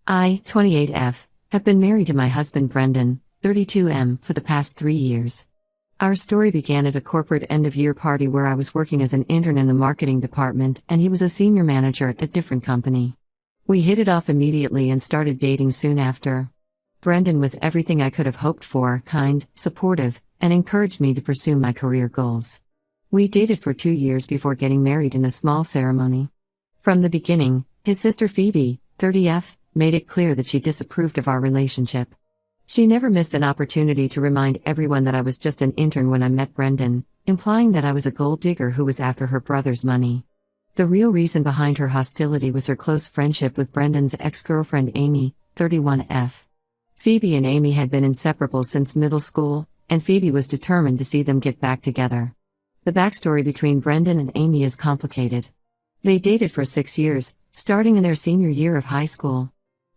I, 28F, have been married to my husband Brendan, 32M, for the past 3 years. Our story began at a corporate end-of-year party where I was working as an intern in the marketing department and he was a senior manager at a different company. We hit it off immediately and started dating soon after. Brendan was everything I could have hoped for, kind, supportive, and encouraged me to pursue my career goals. We dated for 2 years before getting married in a small ceremony. From the beginning, his sister Phoebe, 30F, made it clear that she disapproved of our relationship. She never missed an opportunity to remind everyone that I was just an intern when I met Brendan, implying that I was a gold digger who was after her brother's money. The real reason behind her hostility was her close friendship with Brendan's ex-girlfriend Amy, 31F. Phoebe and Amy had been inseparable since middle school, and Phoebe was determined to see them get back together. The backstory between Brendan and Amy is complicated. They dated for 6 years, starting in their senior year of high school.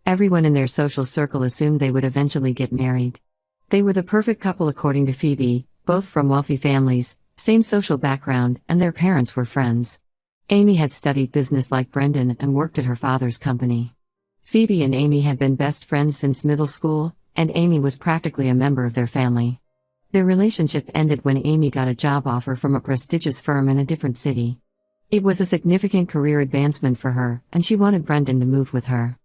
Everyone in their social circle assumed they would eventually get married. They were the perfect couple according to Phoebe, both from wealthy families, same social background, and their parents were friends. Amy had studied business like Brendan and worked at her father's company. Phoebe and Amy had been best friends since middle school, and Amy was practically a member of their family. Their relationship ended when Amy got a job offer from a prestigious firm in a different city. It was a significant career advancement for her, and she wanted Brendan to move with her.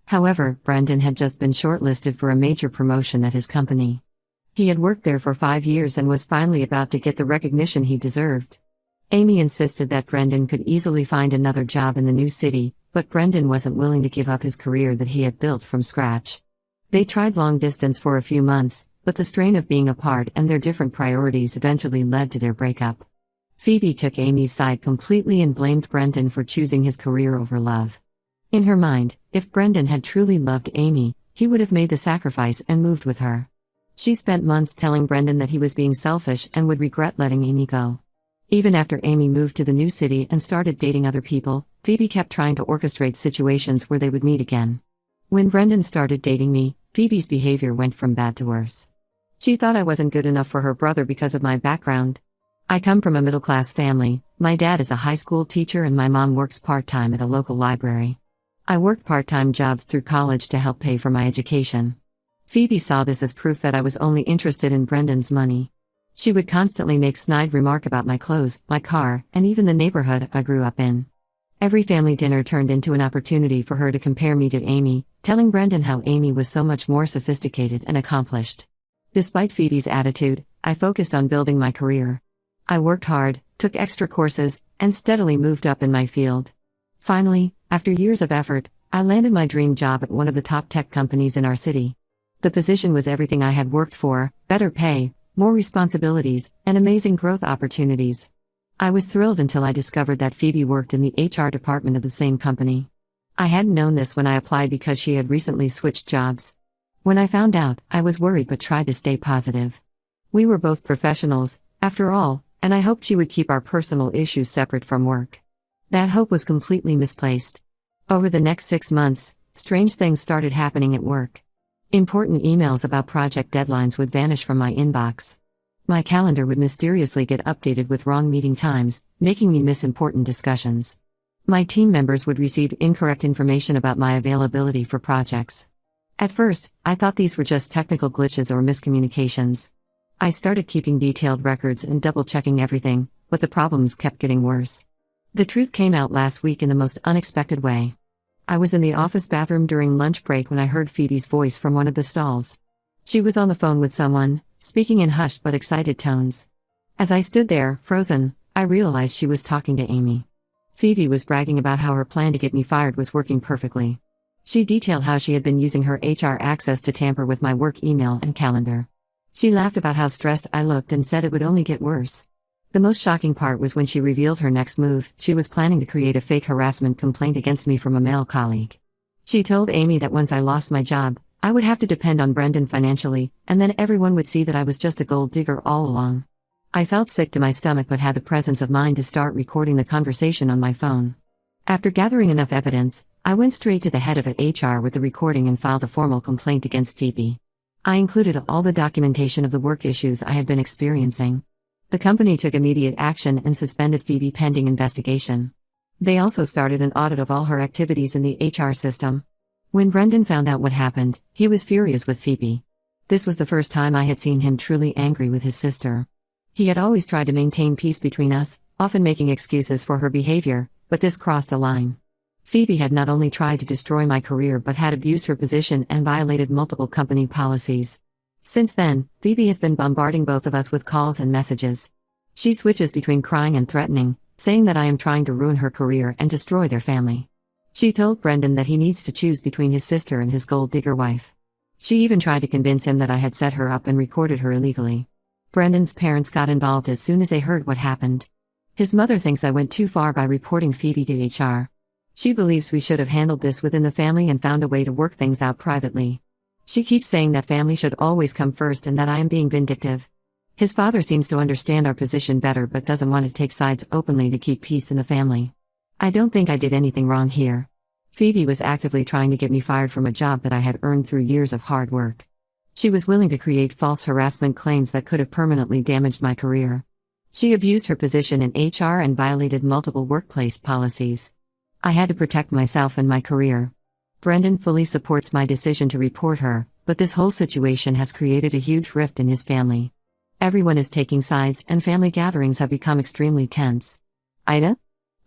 However, Brendan had just been shortlisted for a major promotion at his company. He had worked there for 5 years and was finally about to get the recognition he deserved. Amy insisted that Brendan could easily find another job in the new city, but Brendan wasn't willing to give up his career that he had built from scratch. They tried long distance for a few months, but the strain of being apart and their different priorities eventually led to their breakup. Phoebe took Amy's side completely and blamed Brendan for choosing his career over love. In her mind, if Brendan had truly loved Amy, he would have made the sacrifice and moved with her. She spent months telling Brendan that he was being selfish and would regret letting Amy go. Even after Amy moved to the new city and started dating other people, Phoebe kept trying to orchestrate situations where they would meet again. When Brendan started dating me, Phoebe's behavior went from bad to worse. She thought I wasn't good enough for her brother because of my background. I come from a middle-class family. My dad is a high school teacher and my mom works part-time at a local library. I worked part-time jobs through college to help pay for my education. Phoebe saw this as proof that I was only interested in Brendan's money. She would constantly make snide remark about my clothes, my car, and even the neighborhood I grew up in. Every family dinner turned into an opportunity for her to compare me to Amy, telling Brendan how Amy was so much more sophisticated and accomplished. Despite Phoebe's attitude, I focused on building my career. I worked hard, took extra courses, and steadily moved up in my field. Finally, after years of effort, I landed my dream job at one of the top tech companies in our city. The position was everything I had worked for: better pay, more responsibilities, and amazing growth opportunities. I was thrilled until I discovered that Phoebe worked in the HR department of the same company. I hadn't known this when I applied because she had recently switched jobs. When I found out, I was worried but tried to stay positive. We were both professionals, after all, and I hoped she would keep our personal issues separate from work. That hope was completely misplaced. Over the next 6 months, strange things started happening at work. Important emails about project deadlines would vanish from my inbox. My calendar would mysteriously get updated with wrong meeting times, making me miss important discussions. My team members would receive incorrect information about my availability for projects. At first, I thought these were just technical glitches or miscommunications. I started keeping detailed records and double-checking everything, but the problems kept getting worse. The truth came out last week in the most unexpected way. I was in the office bathroom during lunch break when I heard Phoebe's voice from one of the stalls. She was on the phone with someone, speaking in hushed but excited tones. As I stood there, frozen, I realized she was talking to Amy. Phoebe was bragging about how her plan to get me fired was working perfectly. She detailed how she had been using her HR access to tamper with my work email and calendar. She laughed about how stressed I looked and said it would only get worse. The most shocking part was when she revealed her next move. She was planning to create a fake harassment complaint against me from a male colleague. She told Amy that once I lost my job, I would have to depend on Brendan financially, and then everyone would see that I was just a gold digger all along. I felt sick to my stomach but had the presence of mind to start recording the conversation on my phone. After gathering enough evidence, I went straight to the head of HR with the recording and filed a formal complaint against Phoebe. I included all the documentation of the work issues I had been experiencing. The company took immediate action and suspended Phoebe pending investigation. They also started an audit of all her activities in the HR system. When Brendan found out what happened, he was furious with Phoebe. This was the first time I had seen him truly angry with his sister. He had always tried to maintain peace between us, often making excuses for her behavior, but this crossed a line. Phoebe had not only tried to destroy my career but had abused her position and violated multiple company policies. Since then, Phoebe has been bombarding both of us with calls and messages. She switches between crying and threatening, saying that I am trying to ruin her career and destroy their family. She told Brendan that he needs to choose between his sister and his gold-digger wife. She even tried to convince him that I had set her up and recorded her illegally. Brendan's parents got involved as soon as they heard what happened. His mother thinks I went too far by reporting Phoebe to HR. She believes we should have handled this within the family and found a way to work things out privately. She keeps saying that family should always come first and that I am being vindictive. His father seems to understand our position better but doesn't want to take sides openly to keep peace in the family. I don't think I did anything wrong here. Phoebe was actively trying to get me fired from a job that I had earned through years of hard work. She was willing to create false harassment claims that could have permanently damaged my career. She abused her position in HR and violated multiple workplace policies. I had to protect myself and my career. Brendan fully supports my decision to report her, but this whole situation has created a huge rift in his family. Everyone is taking sides and family gatherings have become extremely tense. Ida?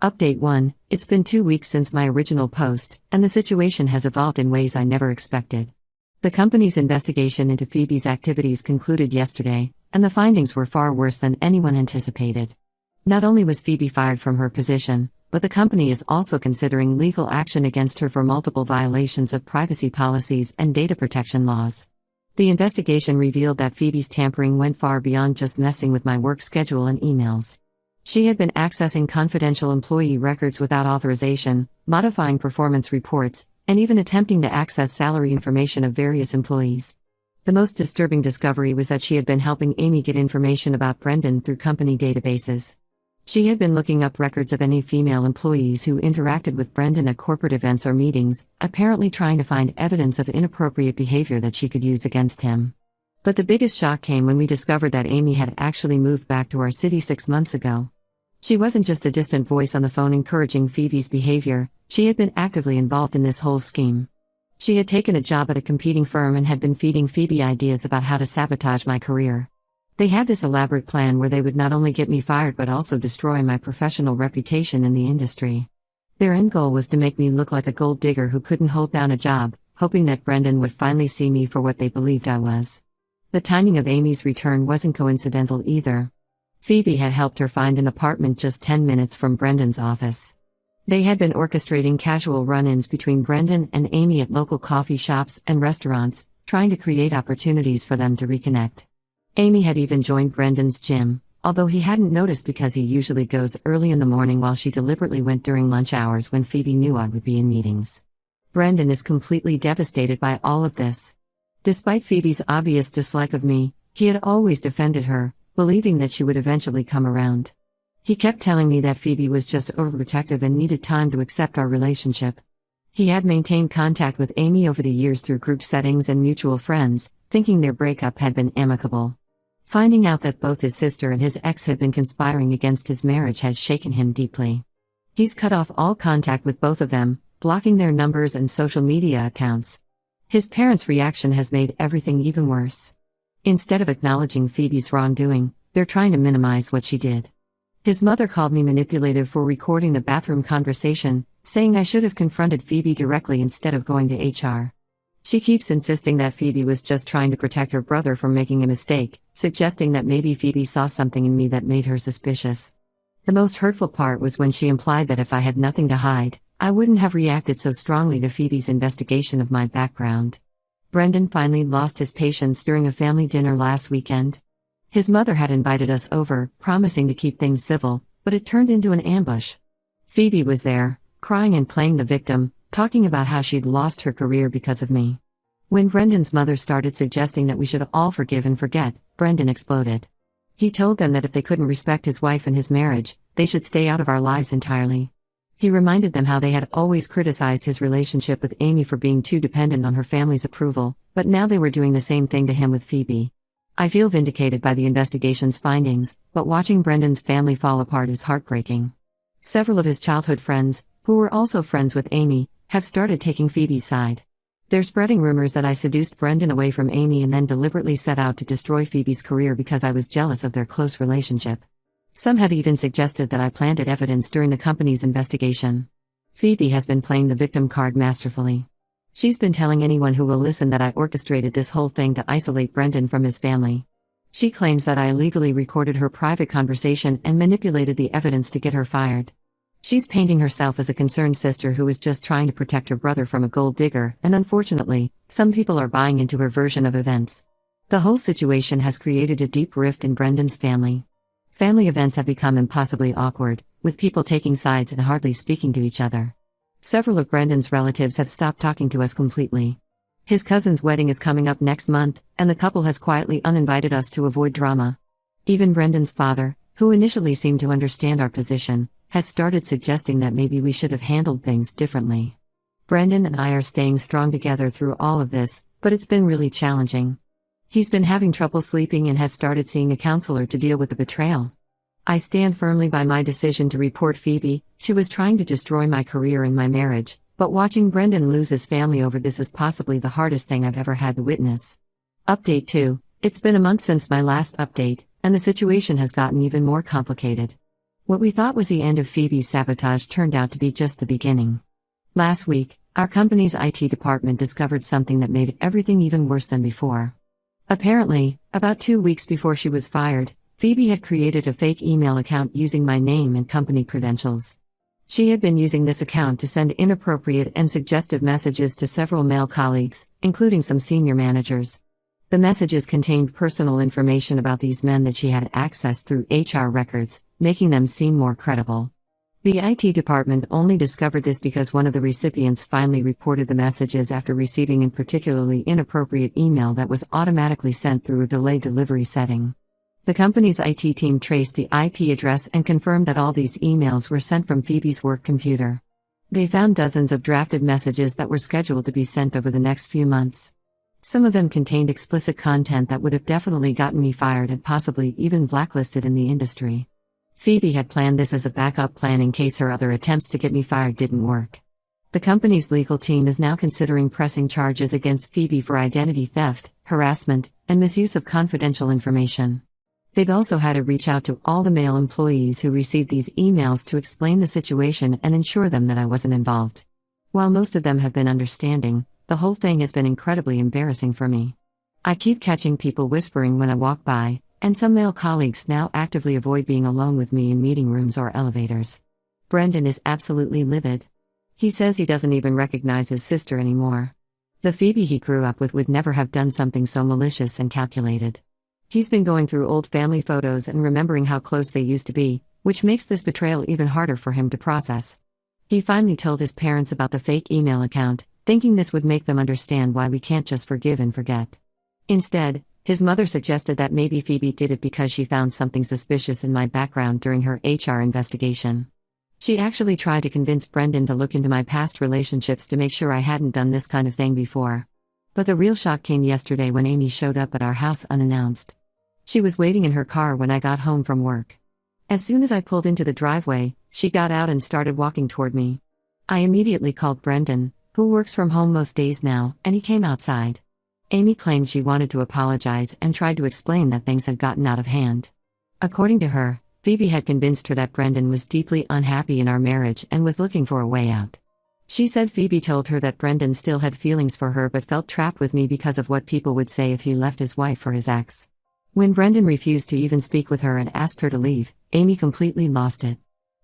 Update 1. It's been 2 weeks since my original post, and the situation has evolved in ways I never expected. The company's investigation into Phoebe's activities concluded yesterday, and the findings were far worse than anyone anticipated. Not only was Phoebe fired from her position, but the company is also considering legal action against her for multiple violations of privacy policies and data protection laws. The investigation revealed that Phoebe's tampering went far beyond just messing with my work schedule and emails. She had been accessing confidential employee records without authorization, modifying performance reports, and even attempting to access salary information of various employees. The most disturbing discovery was that she had been helping Amy get information about Brendan through company databases. She had been looking up records of any female employees who interacted with Brendan at corporate events or meetings, apparently trying to find evidence of inappropriate behavior that she could use against him. But the biggest shock came when we discovered that Amy had actually moved back to our city 6 months ago. She wasn't just a distant voice on the phone encouraging Phoebe's behavior, she had been actively involved in this whole scheme. She had taken a job at a competing firm and had been feeding Phoebe ideas about how to sabotage my career. They had this elaborate plan where they would not only get me fired but also destroy my professional reputation in the industry. Their end goal was to make me look like a gold digger who couldn't hold down a job, hoping that Brendan would finally see me for what they believed I was. The timing of Amy's return wasn't coincidental either. Phoebe had helped her find an apartment just 10 minutes from Brendan's office. They had been orchestrating casual run-ins between Brendan and Amy at local coffee shops and restaurants, trying to create opportunities for them to reconnect. Amy had even joined Brendan's gym, although he hadn't noticed because he usually goes early in the morning while she deliberately went during lunch hours when Phoebe knew I would be in meetings. Brendan is completely devastated by all of this. Despite Phoebe's obvious dislike of me, he had always defended her, believing that she would eventually come around. He kept telling me that Phoebe was just overprotective and needed time to accept our relationship. He had maintained contact with Amy over the years through group settings and mutual friends, thinking their breakup had been amicable. Finding out that both his sister and his ex had been conspiring against his marriage has shaken him deeply. He's cut off all contact with both of them, blocking their numbers and social media accounts. His parents' reaction has made everything even worse. Instead of acknowledging Phoebe's wrongdoing, they're trying to minimize what she did. His mother called me manipulative for recording the bathroom conversation, saying I should have confronted Phoebe directly instead of going to HR. She keeps insisting that Phoebe was just trying to protect her brother from making a mistake, suggesting that maybe Phoebe saw something in me that made her suspicious. The most hurtful part was when she implied that if I had nothing to hide, I wouldn't have reacted so strongly to Phoebe's investigation of my background. Brendan finally lost his patience during a family dinner last weekend. His mother had invited us over, promising to keep things civil, but it turned into an ambush. Phoebe was there, crying and playing the victim, talking about how she'd lost her career because of me. When Brendan's mother started suggesting that we should all forgive and forget, Brendan exploded. He told them that if they couldn't respect his wife and his marriage, they should stay out of our lives entirely. He reminded them how they had always criticized his relationship with Amy for being too dependent on her family's approval, but now they were doing the same thing to him with Phoebe. I feel vindicated by the investigation's findings, but watching Brendan's family fall apart is heartbreaking. Several of his childhood friends, who were also friends with Amy, have started taking Phoebe's side. They're spreading rumors that I seduced Brendan away from Amy and then deliberately set out to destroy Phoebe's career because I was jealous of their close relationship. Some have even suggested that I planted evidence during the company's investigation. Phoebe has been playing the victim card masterfully. She's been telling anyone who will listen that I orchestrated this whole thing to isolate Brendan from his family. She claims that I illegally recorded her private conversation and manipulated the evidence to get her fired. She's painting herself as a concerned sister who is just trying to protect her brother from a gold digger, and unfortunately, some people are buying into her version of events. The whole situation has created a deep rift in Brendan's family. Family events have become impossibly awkward, with people taking sides and hardly speaking to each other. Several of Brendan's relatives have stopped talking to us completely. His cousin's wedding is coming up next month, and the couple has quietly uninvited us to avoid drama. Even Brendan's father, who initially seemed to understand our position, has started suggesting that maybe we should have handled things differently. Brendan and I are staying strong together through all of this, but it's been really challenging. He's been having trouble sleeping and has started seeing a counselor to deal with the betrayal. I stand firmly by my decision to report Phoebe. She was trying to destroy my career and my marriage, but watching Brendan lose his family over this is possibly the hardest thing I've ever had to witness. Update 2. It's been a month since my last update, and the situation has gotten even more complicated. What we thought was the end of Phoebe's sabotage turned out to be just the beginning. Last week, our company's IT department discovered something that made everything even worse than before. Apparently, about 2 weeks before she was fired, Phoebe had created a fake email account using my name and company credentials. She had been using this account to send inappropriate and suggestive messages to several male colleagues, including some senior managers. The messages contained personal information about these men that she had accessed through HR records, making them seem more credible. The IT department only discovered this because one of the recipients finally reported the messages after receiving a particularly inappropriate email that was automatically sent through a delayed delivery setting. The company's IT team traced the IP address and confirmed that all these emails were sent from Phoebe's work computer. They found dozens of drafted messages that were scheduled to be sent over the next few months. Some of them contained explicit content that would have definitely gotten me fired and possibly even blacklisted in the industry. Phoebe had planned this as a backup plan in case her other attempts to get me fired didn't work. The company's legal team is now considering pressing charges against Phoebe for identity theft, harassment, and misuse of confidential information. They've also had to reach out to all the male employees who received these emails to explain the situation and ensure them that I wasn't involved. While most of them have been understanding, the whole thing has been incredibly embarrassing for me. I keep catching people whispering when I walk by, and some male colleagues now actively avoid being alone with me in meeting rooms or elevators. Brendan is absolutely livid. He says he doesn't even recognize his sister anymore. The Phoebe he grew up with would never have done something so malicious and calculated. He's been going through old family photos and remembering how close they used to be, which makes this betrayal even harder for him to process. He finally told his parents about the fake email account, thinking this would make them understand why we can't just forgive and forget. Instead, his mother suggested that maybe Phoebe did it because she found something suspicious in my background during her HR investigation. She actually tried to convince Brendan to look into my past relationships to make sure I hadn't done this kind of thing before. But the real shock came yesterday when Amy showed up at our house unannounced. She was waiting in her car when I got home from work. As soon as I pulled into the driveway, she got out and started walking toward me. I immediately called Brendan, who works from home most days now, and he came outside. Amy claimed she wanted to apologize and tried to explain that things had gotten out of hand. According to her, Phoebe had convinced her that Brendan was deeply unhappy in our marriage and was looking for a way out. She said Phoebe told her that Brendan still had feelings for her but felt trapped with me because of what people would say if he left his wife for his ex. When Brendan refused to even speak with her and asked her to leave, Amy completely lost it.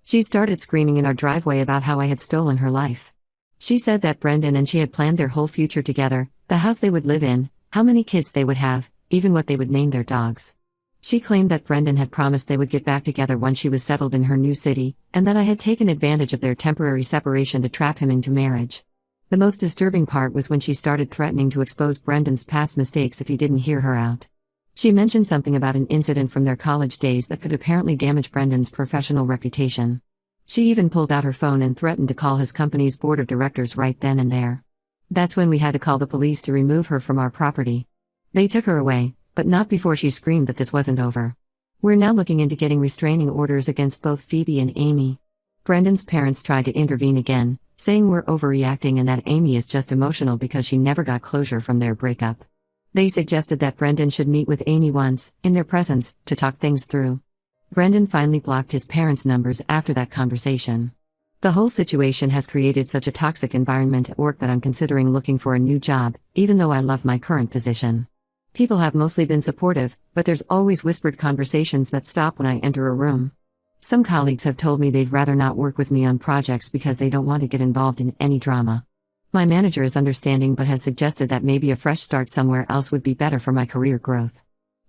She started screaming in our driveway about how I had stolen her life. She said that Brendan and she had planned their whole future together, the house they would live in, how many kids they would have, even what they would name their dogs. She claimed that Brendan had promised they would get back together once she was settled in her new city, and that I had taken advantage of their temporary separation to trap him into marriage. The most disturbing part was when she started threatening to expose Brendan's past mistakes if he didn't hear her out. She mentioned something about an incident from their college days that could apparently damage Brendan's professional reputation. She even pulled out her phone and threatened to call his company's board of directors right then and there. That's when we had to call the police to remove her from our property. They took her away, but not before she screamed that this wasn't over. We're now looking into getting restraining orders against both Phoebe and Amy. Brendan's parents tried to intervene again, saying we're overreacting and that Amy is just emotional because she never got closure from their breakup. They suggested that Brendan should meet with Amy once, in their presence, to talk things through. Brendan finally blocked his parents' numbers after that conversation. The whole situation has created such a toxic environment at work that I'm considering looking for a new job, even though I love my current position. People have mostly been supportive, but there's always whispered conversations that stop when I enter a room. Some colleagues have told me they'd rather not work with me on projects because they don't want to get involved in any drama. My manager is understanding but has suggested that maybe a fresh start somewhere else would be better for my career growth.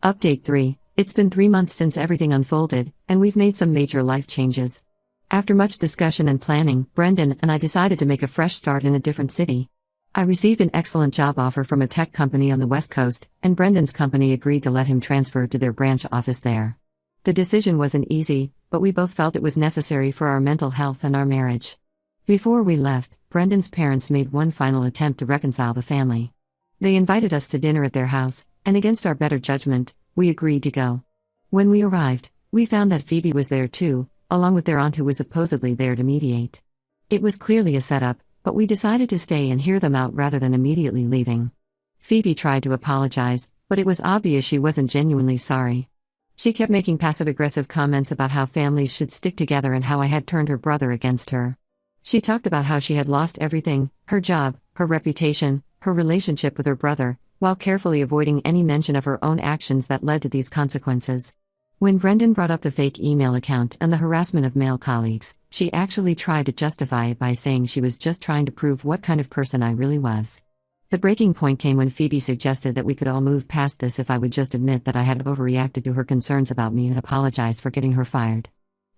Update 3. It's been 3 months since everything unfolded, and we've made some major life changes. After much discussion and planning, Brendan and I decided to make a fresh start in a different city. I received an excellent job offer from a tech company on the West Coast, and Brendan's company agreed to let him transfer to their branch office there. The decision wasn't easy, but we both felt it was necessary for our mental health and our marriage. Before we left, Brendan's parents made one final attempt to reconcile the family. They invited us to dinner at their house, and against our better judgment, we agreed to go. When we arrived, we found that Phoebe was there too, along with their aunt who was supposedly there to mediate. It was clearly a setup, but we decided to stay and hear them out rather than immediately leaving. Phoebe tried to apologize, but it was obvious she wasn't genuinely sorry. She kept making passive-aggressive comments about how families should stick together and how I had turned her brother against her. She talked about how she had lost everything, her job, her reputation, her relationship with her brother, while carefully avoiding any mention of her own actions that led to these consequences. When Brendan brought up the fake email account and the harassment of male colleagues, she actually tried to justify it by saying she was just trying to prove what kind of person I really was. The breaking point came when Phoebe suggested that we could all move past this if I would just admit that I had overreacted to her concerns about me and apologize for getting her fired.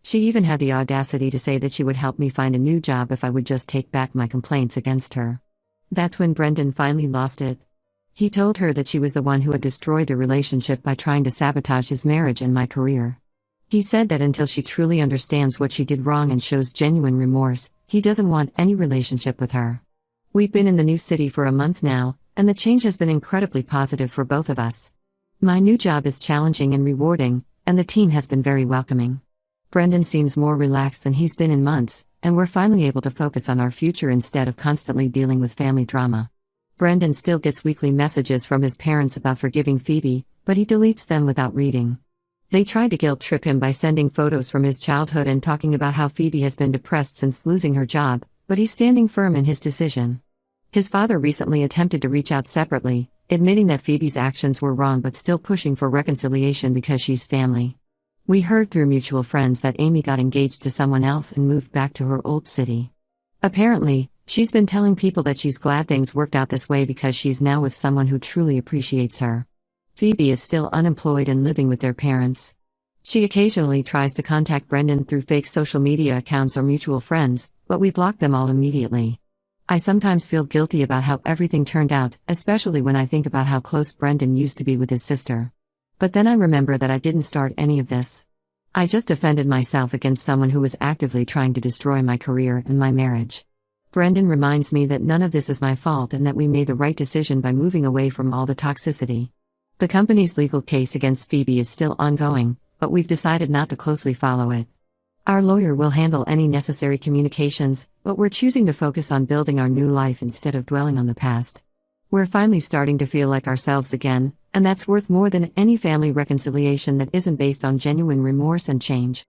She even had the audacity to say that she would help me find a new job if I would just take back my complaints against her. That's when Brendan finally lost it. He told her that she was the one who had destroyed the relationship by trying to sabotage his marriage and my career. He said that until she truly understands what she did wrong and shows genuine remorse, he doesn't want any relationship with her. We've been in the new city for a month now, and the change has been incredibly positive for both of us. My new job is challenging and rewarding, and the team has been very welcoming. Brendan seems more relaxed than he's been in months, and we're finally able to focus on our future instead of constantly dealing with family drama. Brendan still gets weekly messages from his parents about forgiving Phoebe, but he deletes them without reading. They tried to guilt trip him by sending photos from his childhood and talking about how Phoebe has been depressed since losing her job, but he's standing firm in his decision. His father recently attempted to reach out separately, admitting that Phoebe's actions were wrong but still pushing for reconciliation because she's family. We heard through mutual friends that Amy got engaged to someone else and moved back to her old city. Apparently, she's been telling people that she's glad things worked out this way because she's now with someone who truly appreciates her. Phoebe is still unemployed and living with their parents. She occasionally tries to contact Brendan through fake social media accounts or mutual friends, but we block them all immediately. I sometimes feel guilty about how everything turned out, especially when I think about how close Brendan used to be with his sister. But then I remember that I didn't start any of this. I just defended myself against someone who was actively trying to destroy my career and my marriage. Brendan reminds me that none of this is my fault and that we made the right decision by moving away from all the toxicity. The company's legal case against Phoebe is still ongoing, but we've decided not to closely follow it. Our lawyer will handle any necessary communications, but we're choosing to focus on building our new life instead of dwelling on the past. We're finally starting to feel like ourselves again, and that's worth more than any family reconciliation that isn't based on genuine remorse and change.